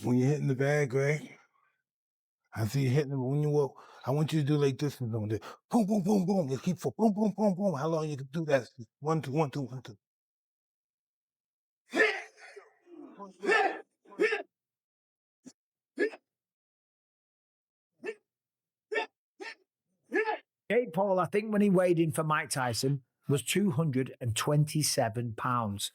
When you're hitting the bag, right? I see you hitting it when you walk. I want you to do like this and doing this. Boom, boom, boom, boom. You keep for boom, boom, boom, boom. How long you can do that? 1, 2, 1, 2, 1, 2. Jake Paul, I think when he weighed in for Mike Tyson, was 227 pounds.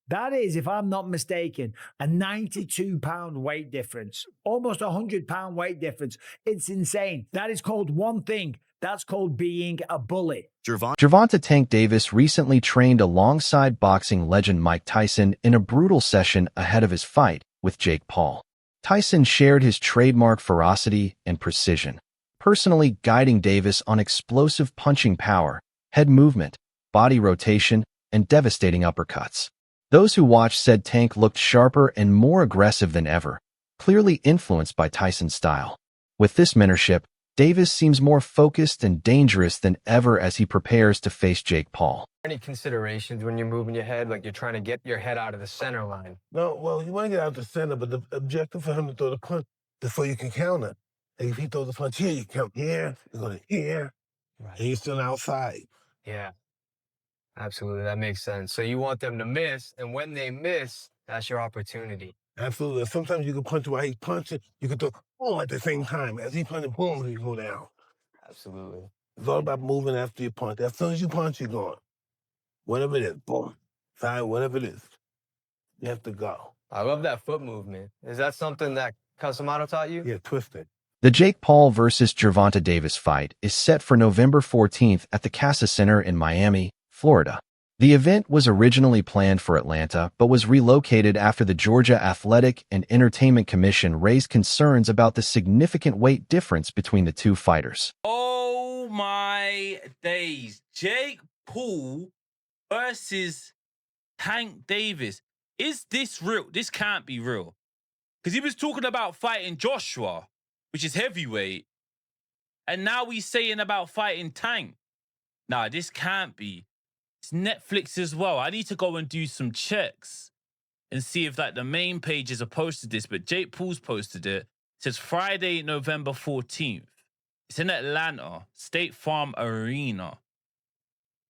That is, if I'm not mistaken, a 92-pound weight difference, almost a 100-pound weight difference. It's insane. That is called one thing. That's called being a bully. Gervonta Tank Davis recently trained alongside boxing legend Mike Tyson in a brutal session ahead of his fight with Jake Paul. Tyson shared his trademark ferocity and precision, personally guiding Davis on explosive punching power, head movement, body rotation, and devastating uppercuts. Those who watched said Tank looked sharper and more aggressive than ever, clearly influenced by Tyson's style. With this mentorship, Davis seems more focused and dangerous than ever as he prepares to face Jake Paul. Any considerations when you're moving your head, like you're trying to get your head out of the center line? No, well, you want to get out the center, but the objective for him to throw the punch before you can counter. Like if he throws the punch here, you count here, you go to here, and you're still outside. Yeah, absolutely. That makes sense. So you want them to miss, and when they miss, that's your opportunity. Absolutely. Sometimes you can punch while he's punching. You can throw boom at the same time. As he punches, boom, you go down. Absolutely. It's all about moving after you punch. As soon as you punch, you're gone. Whatever it is, boom, side, whatever it is, you have to go. I love that foot movement. Is that something that Casamano taught you? Yeah, twisting. The Jake Paul vs. GervontaDavis fight is set for November 14th at the Casa Center in Miami, Florida. The event was originally planned for Atlanta, but was relocated after the Georgia Athletic and Entertainment Commission raised concerns about the significant weight difference between the two fighters. Oh my days. Jake Paul versus Tank Davis. Is this real? This can't be real. Because he was talking about fighting Joshua, which is heavyweight, and now he's saying about fighting Tank. Nah, this can't be. It's Netflix as well. I need to go and do some checks and see if like the main pages have posted this, but Jake Paul's posted it. It says Friday, November 14th. It's in Atlanta, State Farm Arena.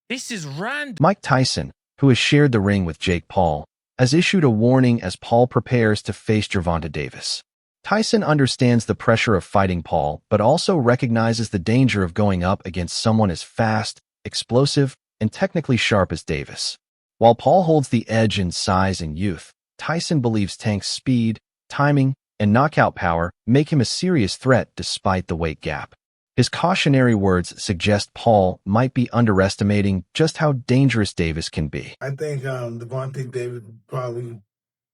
This is random. Mike Tyson, who has shared the ring with Jake Paul, has issued a warning as Paul prepares to face GervontaDavis. Tyson understands the pressure of fighting Paul, but also recognizes the danger of going up against someone as fast, explosive, and technically sharp as Davis. While Paul holds the edge in size and youth, Tyson believes Tank's speed, timing, and knockout power make him a serious threat despite the weight gap. His cautionary words suggest Paul might be underestimating just how dangerous Davis can be. I think Gervonta Davis is probably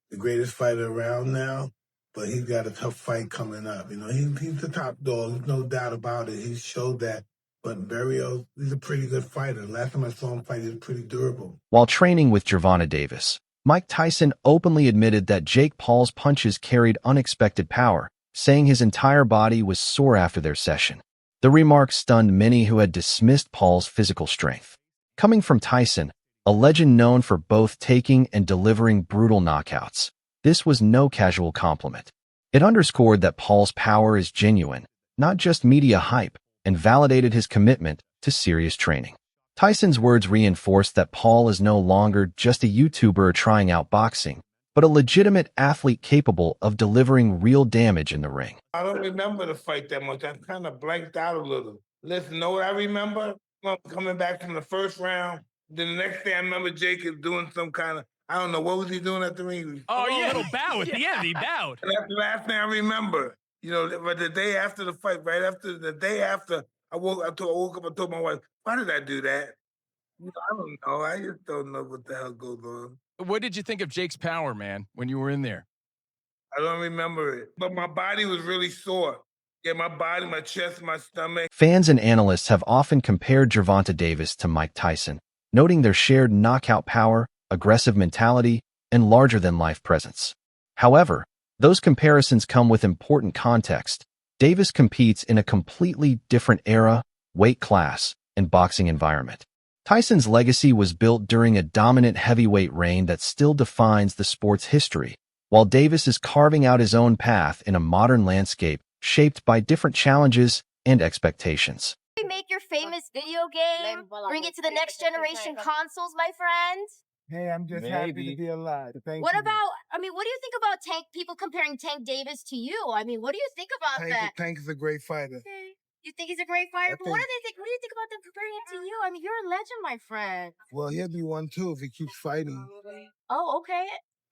the greatest fighter around now, but he's got a tough fight coming up. You know, he's the top dog. There's no doubt about it. He showed that. But Barrios, he's a pretty good fighter. Last time I saw him fight, he was pretty durable. While training with GervontaDavis, Mike Tyson openly admitted that Jake Paul's punches carried unexpected power, saying his entire body was sore after their session. The remark stunned many who had dismissed Paul's physical strength. Coming from Tyson, a legend known for both taking and delivering brutal knockouts, this was no casual compliment. It underscored that Paul's power is genuine, not just media hype, and validated his commitment to serious training. Tyson's words reinforced that Paul is no longer just a YouTuber trying out boxing, but a legitimate athlete capable of delivering real damage in the ring. I don't remember the fight that much. I kind of blanked out a little. Listen, know what I remember? Coming back from the first round. Then the next day I remember Jake is doing some kind of, I don't know, what was he doing at the ring? Oh, yeah. A little bow. Yeah, he bowed. And that's the last thing I remember. You know, but the day after the fight, right after the day after, I woke up, I told my wife, why did I do that? You know, I don't know. I just don't know what the hell goes on. What did you think of Jake's power, man, when you were in there? I don't remember it. But my body was really sore. Yeah, my body, my chest, my stomach. Fans and analysts have often compared GervontaDavis to Mike Tyson, noting their shared knockout power, aggressive mentality, and larger-than-life presence. However, those comparisons come with important context. Davis competes in a completely different era, weight class, and boxing environment. Tyson's legacy was built during a dominant heavyweight reign that still defines the sport's history, while Davis is carving out his own path in a modern landscape shaped by different challenges and expectations. Make your famous video game, bring it to the next generation consoles, my friend. Hey, I'm just happy to be alive. Thank What you. about, what do you think about people comparing Tank Davis to you? What do you think about that? Tank is a great fighter. Okay. You think he's a great fighter? But what do they think? What do you think about them comparing him to you? You're a legend, my friend. Well, he'll be one too if he keeps fighting. Oh, okay.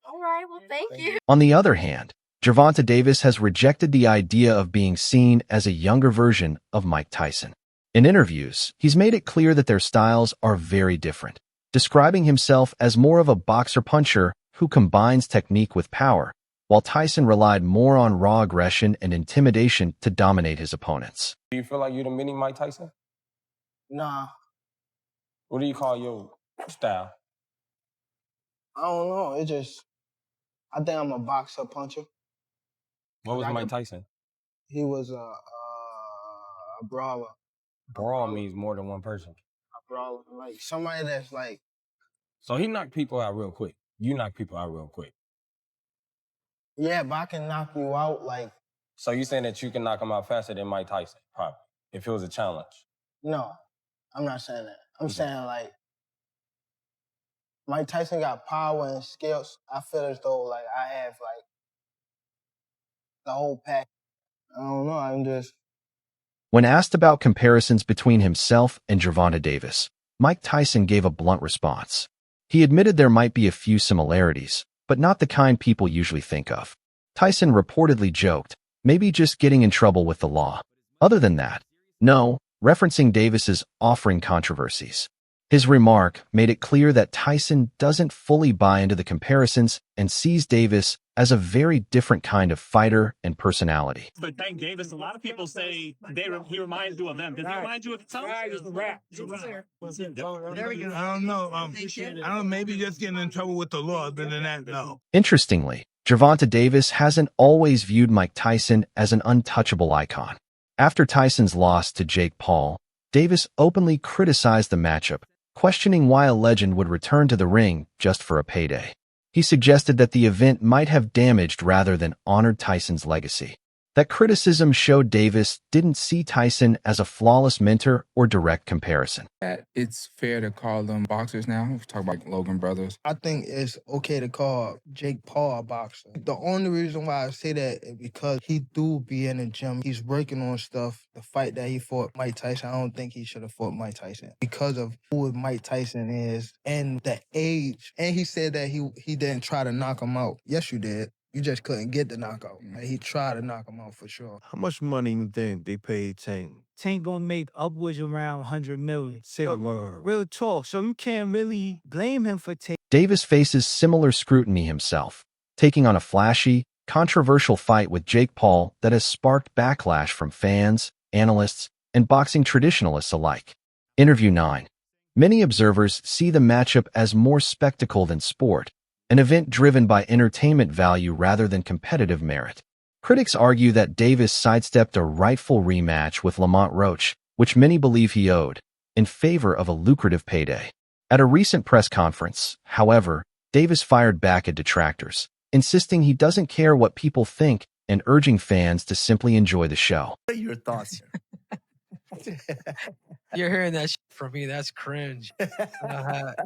All right. Well, thank you. On the other hand, GervontaDavis has rejected the idea of being seen as a younger version of Mike Tyson. In interviews, he's made it clear that their styles are very different, describing himself as more of a boxer-puncher who combines technique with power, while Tyson relied more on raw aggression and intimidation to dominate his opponents. Do you feel like you're the mini Mike Tyson? Nah, What do you call your style? I don't know. I think I'm a boxer puncher. What was Mike Tyson? He was a brawler. Brawl means more than one person. A brawler. Like somebody that's like, So he knocked people out real quick. You knock people out real quick. yeah, but I can knock you out like, So you saying that you can knock him out faster than Mike Tyson, probably, if it was a challenge. no, I'm not saying that. I'm saying like, Mike Tyson got power and skills. I feel as though like I have like the whole pack. I don't know. I'm just. When asked about comparisons between himself and GervontaDavis, Mike Tyson gave a blunt response. He admitted there might be a few similarities, but not the kind people usually think of. Tyson reportedly joked, maybe just getting in trouble with the law. Other than that, no, referencing Davis's offering controversies. His remark made it clear that Tyson doesn't fully buy into the comparisons and sees Davis as a very different kind of fighter and personality. But Tank Davis, a lot of people say he reminds you of them. Does he remind you of some? There we go. I don't know. I don't know. Maybe just getting in trouble with the law. Other than that, no. Interestingly, GervontaDavis hasn't always viewed Mike Tyson as an untouchable icon. After Tyson's loss to Jake Paul, Davis openly criticized the matchup, questioning why a legend would return to the ring just for a payday. He suggested that the event might have damaged rather than honored Tyson's legacy. That criticism showed Davis didn't see Tyson as a flawless mentor or direct comparison. It's fair to call them boxers now. We talk about Logan Brothers. I think it's okay to call Jake Paul a boxer. The only reason why I say that is because he do be in the gym. He's working on stuff. The fight that he fought Mike Tyson, I don't think he should have fought Mike Tyson because of who Mike Tyson is and the age. And he said that he didn't try to knock him out. Yes, you did. You just couldn't get the knockout. Like, he tried to knock him out for sure. How much money you think they paid Tank? Tank gonna make upwards around 100 million. Say a word. Real talk. So you can't really blame him for taking. Davis faces similar scrutiny himself, taking on a flashy, controversial fight with Jake Paul that has sparked backlash from fans, analysts, and boxing traditionalists alike. Interview 9. Many observers see the matchup as more spectacle than sport, an event driven by entertainment value rather than competitive merit. Critics argue that Davis sidestepped a rightful rematch with Lamont Roach, which many believe he owed, in favor of a lucrative payday. At a recent press conference, however, Davis fired back at detractors, insisting he doesn't care what people think and urging fans to simply enjoy the show. What are your thoughts? You're hearing that from me. That's cringe.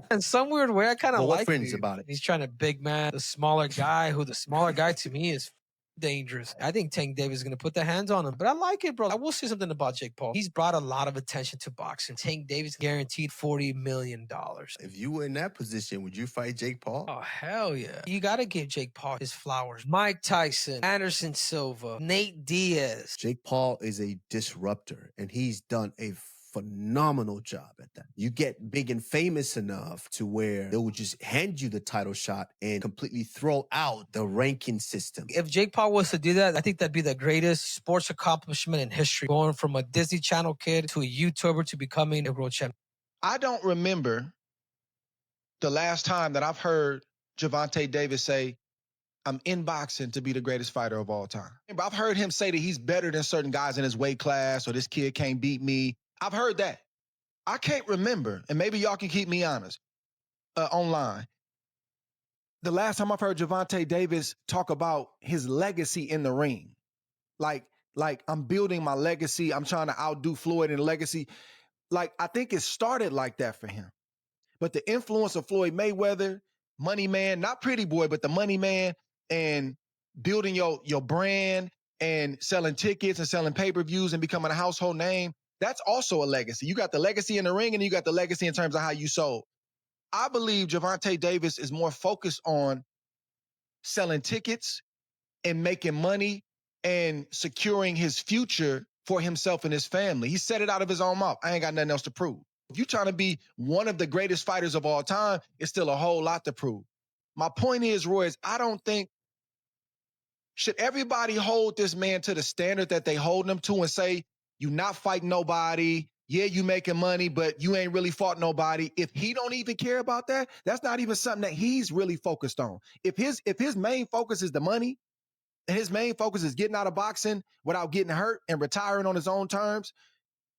In some weird way, I kind of like cringe it. about it? He's trying to big man the smaller guy, who the smaller guy to me is dangerous. I think Tank Davis is going to put the hands on him, but I like it, bro. I will say something about Jake Paul. He's brought a lot of attention to boxing. Tank Davis guaranteed $40 million. If you were in that position, would you fight Jake Paul? Oh, hell yeah. You got to give Jake Paul his flowers. Mike Tyson, Anderson Silva, Nate Diaz. Jake Paul is a disruptor, and he's done a phenomenal job at that. You get big and famous enough to where they will just hand you the title shot and completely throw out the ranking system. If Jake Paul was to do that, I think that'd be the greatest sports accomplishment in history. Going from a Disney Channel kid to a YouTuber to becoming a world champion. I don't remember the last time that I've heard GervontaDavis say, I'm in boxing to be the greatest fighter of all time. I've heard him say that he's better than certain guys in his weight class or this kid can't beat me. I've heard that. I can't remember, and maybe y'all can keep me honest online. the last time I've heard Gervonta Davis talk about his legacy in the ring, like I'm building my legacy. I'm trying to outdo Floyd in legacy. Like, I think it started like that for him. But the influence of Floyd Mayweather, Money Man, not Pretty Boy, but the Money Man, and building your brand and selling tickets and selling pay-per-views and becoming a household name, that's also a legacy. You got the legacy in the ring and you got the legacy in terms of how you sold. I believe Gervonta Davis is more focused on selling tickets and making money and securing his future for himself and his family. He said it out of his own mouth. I ain't got nothing else to prove. If you're trying to be one of the greatest fighters of all time, it's still a whole lot to prove. My point is, Roy, I don't think, should everybody hold this man to the standard that they hold him to and say, you not fighting nobody, yeah, you making money, but you ain't really fought nobody. If he don't even care about that, that's not even something that he's really focused on. If his main focus is the money, and his main focus is getting out of boxing without getting hurt and retiring on his own terms,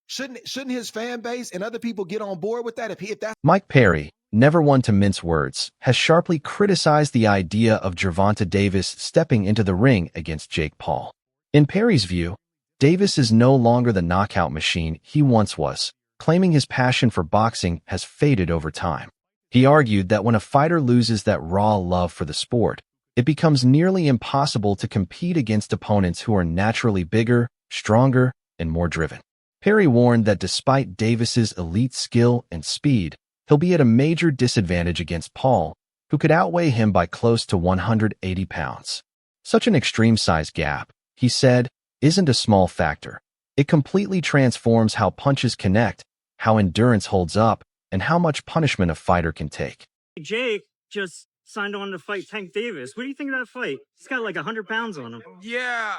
shouldn't his fan base and other people get on board with that? If that's Mike Perry, never one to mince words, has sharply criticized the idea of Gervonta Davis stepping into the ring against Jake Paul. In Perry's view, Davis is no longer the knockout machine he once was, claiming his passion for boxing has faded over time. He argued that when a fighter loses that raw love for the sport, it becomes nearly impossible to compete against opponents who are naturally bigger, stronger, and more driven. Perry warned that despite Davis's elite skill and speed, he'll be at a major disadvantage against Paul, who could outweigh him by close to 180 pounds. Such an extreme size gap, he said, isn't a small factor. It completely transforms how punches connect, how endurance holds up, and how much punishment a fighter can take. Jake just signed on to fight Tank Davis. What do you think of that fight? He's got like 100 pounds on him. Yeah,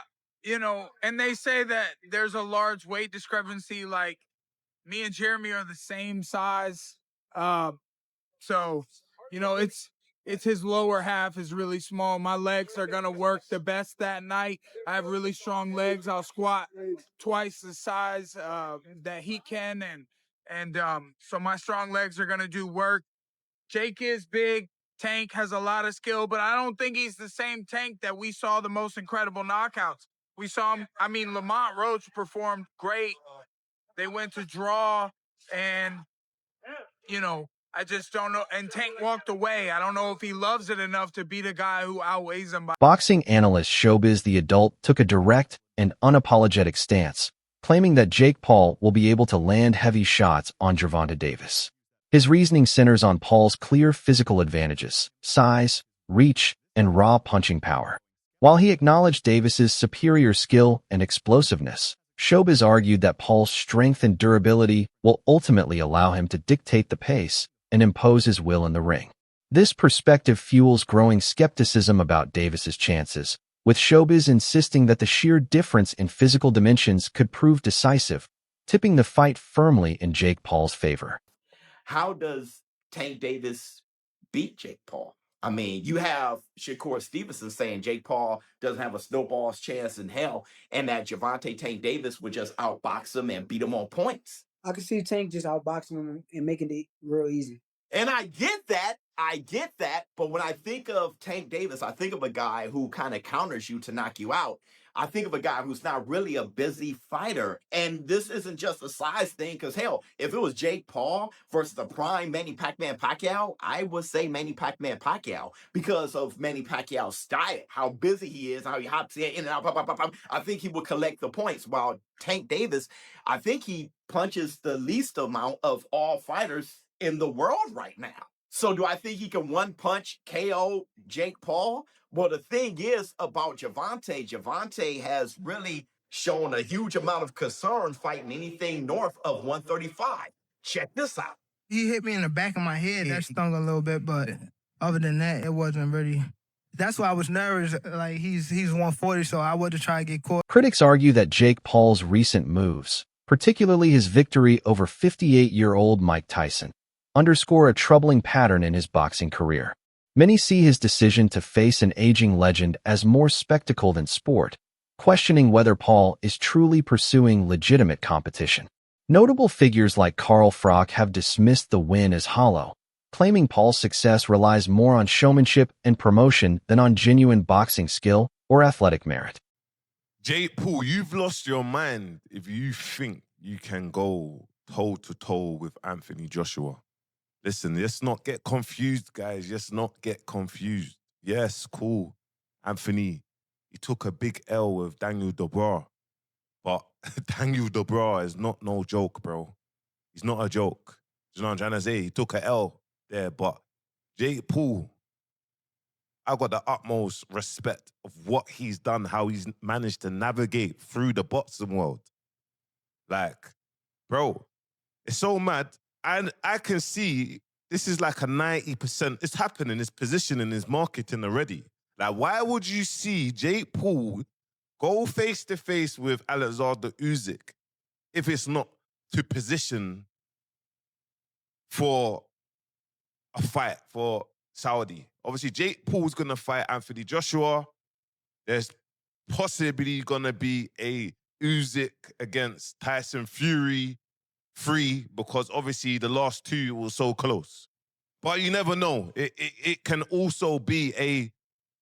and they say that there's a large weight discrepancy. Like, me and Jeremy are the same size. So, it's his lower half is really small. My legs are going to work the best that night. I have really strong legs. I'll squat twice the size that he can. So my strong legs are going to do work. Jake is big. Tank has a lot of skill, but I don't think he's the same Tank that we saw the most incredible knockouts. We saw him, Lamont Roach performed great. They went to draw, and, I just don't know. And Tank walked away. I don't know if he loves it enough to be the guy who outweighs him. Boxing analyst Showbiz the Adult took a direct and unapologetic stance, claiming that Jake Paul will be able to land heavy shots on Gervonta Davis. His reasoning centers on Paul's clear physical advantages, size, reach, and raw punching power. While he acknowledged Davis's superior skill and explosiveness, Showbiz argued that Paul's strength and durability will ultimately allow him to dictate the pace and impose his will in the ring. This perspective fuels growing skepticism about Davis's chances, with Showbiz insisting that the sheer difference in physical dimensions could prove decisive, tipping the fight firmly in Jake Paul's favor. How does Tank Davis beat Jake Paul? I mean, you have Shakur Stevenson saying Jake Paul doesn't have a snowball's chance in hell, and that Gervonta Tank Davis would just outbox him and beat him on points. I can see Tank just outboxing him and making it real easy. And I get that. But when I think of Tank Davis, I think of a guy who kind of counters you to knock you out. I think of a guy who's not really a busy fighter. And this isn't just a size thing, because hell, if it was Jake Paul versus the prime Manny Pacquiao, I would say Manny Pacquiao because of Manny Pacquiao's style, how busy he is, how he hops in and out. I think he would collect the points. While Tank Davis, I think he punches the least amount of all fighters in the world right now. So do I think he can one punch KO Jake Paul? Well, the thing is about Gervonta has really shown a huge amount of concern fighting anything north of 135. Check this out. He hit me in the back of my head. That stung a little bit, but other than that, it wasn't really. That's why I was nervous. Like, he's 140, so I wasn't trying to get caught. Critics argue that Jake Paul's recent moves, particularly his victory over 58-year-old Mike Tyson, underscore a troubling pattern in his boxing career. Many see his decision to face an aging legend as more spectacle than sport, questioning whether Paul is truly pursuing legitimate competition. Notable figures like Carl Froch have dismissed the win as hollow, claiming Paul's success relies more on showmanship and promotion than on genuine boxing skill or athletic merit. Jake Paul, you've lost your mind if you think you can go toe-to-toe with Anthony Joshua. Listen, let's not get confused, guys. Let's not get confused. Yes, cool. Anthony, he took a big L with Daniel Dubois. But Daniel Dubois is not no joke, bro. He's not a joke. You know what I'm trying to say? He took an L there, but Jake Paul, I got the utmost respect of what he's done, how he's managed to navigate through the boxing world. Like, bro, it's so mad. And I can see this is like a 90%. It's happening, it's positioning, it's marketing already. Like, why would you see Jake Paul go face-to-face with Alexander Usyk if it's not to position for a fight for Saudi? Obviously, Jake Paul's going to fight Anthony Joshua. There's possibly going to be a Usyk against Tyson Fury 3 because obviously the last two were so close. But you never know. It can also be a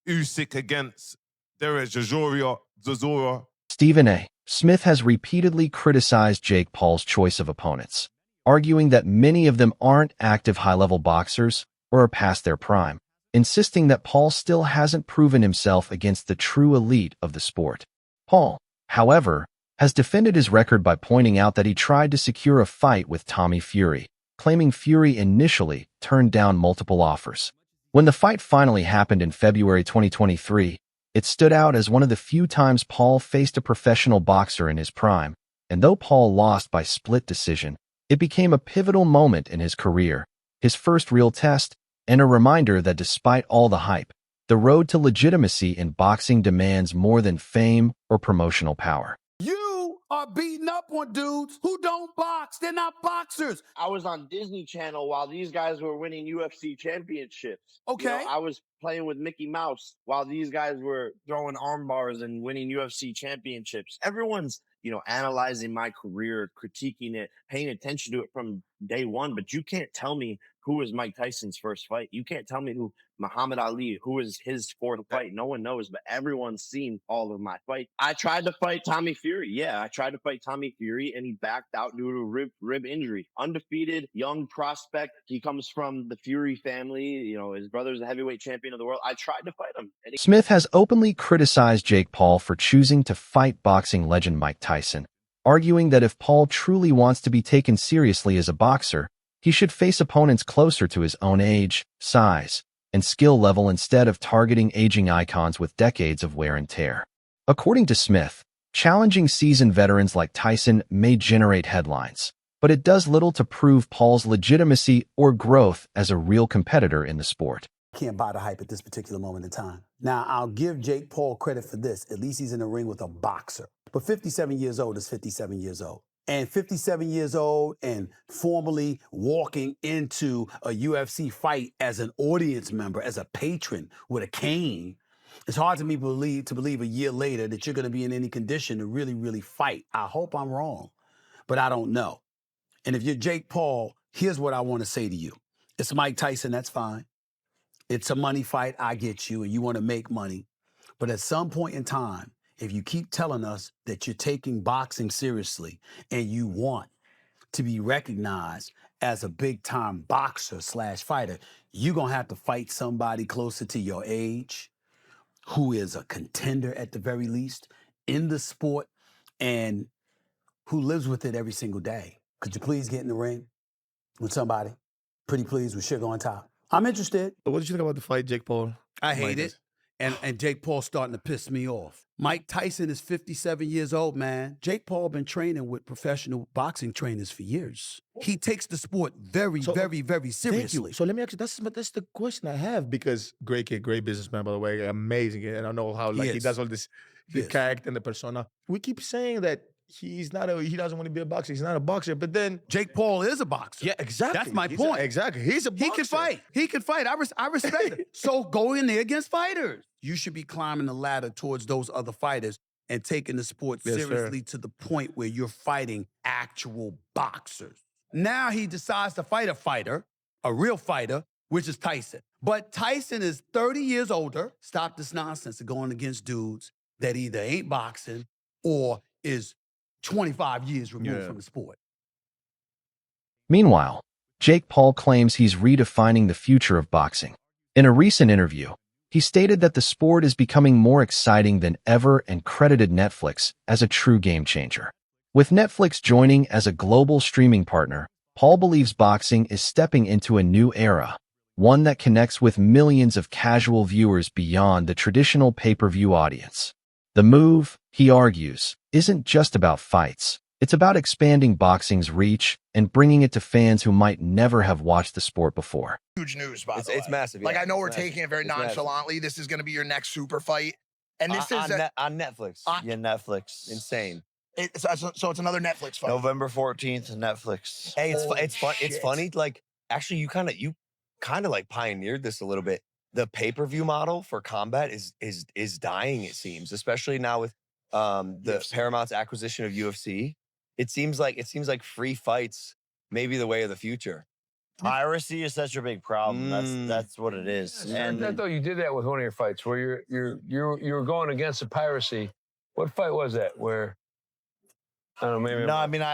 Usyk against Derek Chisora. Stephen A. Smith has repeatedly criticized Jake Paul's choice of opponents, arguing that many of them aren't active high-level boxers or are past their prime, insisting that Paul still hasn't proven himself against the true elite of the sport. Paul, however, has defended his record by pointing out that he tried to secure a fight with Tommy Fury, claiming Fury initially turned down multiple offers. When the fight finally happened in February 2023, it stood out as one of the few times Paul faced a professional boxer in his prime, and though Paul lost by split decision, it became a pivotal moment in his career, his first real test, and a reminder that despite all the hype, the road to legitimacy in boxing demands more than fame or promotional power. You are beating up on dudes who don't box. They're not boxers. I was on Disney Channel while these guys were winning UFC championships. Okay. You know, I was playing with Mickey Mouse while these guys were throwing arm bars and winning UFC championships. Everyone's, analyzing my career, critiquing it, paying attention to it from day one. But you can't tell me who was Mike Tyson's first fight. You can't tell me who Muhammad Ali, who was his fourth fight. No one knows, but everyone's seen all of my fights. I tried to fight Tommy Fury. Yeah, I tried to fight Tommy Fury, and he backed out due to a rib injury. Undefeated, young prospect. He comes from the Fury family. His brother's a heavyweight champion of the world. I tried to fight him. Smith has openly criticized Jake Paul for choosing to fight boxing legend Mike Tyson, arguing that if Paul truly wants to be taken seriously as a boxer, he should face opponents closer to his own age, size, and skill level instead of targeting aging icons with decades of wear and tear. According to Smith, challenging seasoned veterans like Tyson may generate headlines, but it does little to prove Paul's legitimacy or growth as a real competitor in the sport. Can't buy the hype at this particular moment in time. Now, I'll give Jake Paul credit for this. At least he's in the ring with a boxer. But 57 years old is 57 years old. And 57 years old and formally walking into a UFC fight as an audience member, as a patron with a cane, it's hard to me to believe a year later that you're going to be in any condition to really, really fight. I hope I'm wrong, but I don't know. And if you're Jake Paul, here's what I want to say to you. It's Mike Tyson, that's fine. It's a money fight, I get you, and you want to make money. But at some point in time, if you keep telling us that you're taking boxing seriously and you want to be recognized as a big-time boxer / fighter, you're going to have to fight somebody closer to your age, who is a contender at the very least in the sport and who lives with it every single day. Could you please get in the ring with somebody? Pretty please, with sugar on top. I'm interested. But what did you think about the fight, Jake Paul? I hate it. And Jake Paul's starting to piss me off. Mike Tyson is 57 years old, man. Jake Paul been training with professional boxing trainers for years. He takes the sport very, very, very seriously. Thank you. So let me ask you, that's the question I have, because great kid, great businessman, by the way, amazing. And I know how he does all this, the character and the persona. We keep saying that he doesn't want to be a boxer. He's not a boxer, but then Jake Paul is a boxer. Yeah, exactly. That's my point. Exactly. He's a boxer. He can fight. I respect it. So go in there against fighters. You should be climbing the ladder towards those other fighters and taking the sport seriously to the point where you're fighting actual boxers. Now he decides to fight a fighter a real fighter, which is Tyson. But Tyson is 30 years older. Stop this nonsense of going against dudes that either ain't boxing or is 25 years removed from the sport. Meanwhile, Jake Paul claims he's redefining the future of boxing. In a recent interview, he stated that the sport is becoming more exciting than ever and credited Netflix as a true game changer. With Netflix joining as a global streaming partner, Paul believes boxing is stepping into a new era, one that connects with millions of casual viewers beyond the traditional pay-per-view audience. The move, he argues, isn't just about fights. It's about expanding boxing's reach and bringing it to fans who might never have watched the sport before. Huge news, by the way. It's massive. Like, yeah. I know we're It's massive. taking it very It's massive. nonchalantly. This is going to be your next super fight. And this is on Netflix. Yeah, Netflix. Insane. So it's another Netflix fight. November 14th, Netflix. Hey, it's fun. It's funny. Like, actually, you kind of like pioneered this a little bit. The pay-per-view model for combat is dying, it seems, especially now with the Paramount's acquisition of UFC. It seems like free fights may be the way of the future. Piracy is such a big problem. That's what it is. And I thought you did that with one of your fights where you were going against the piracy. What fight was that? Where I don't know, maybe. No, I mean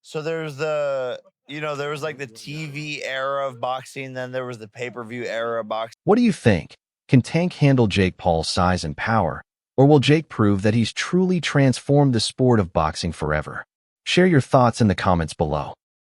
so there's there was like the TV era of boxing, then there was the pay-per-view era of boxing. What do you think? Can Tank handle Jake Paul's size and power? Or will Jake prove that he's truly transformed the sport of boxing forever? Share your thoughts in the comments below.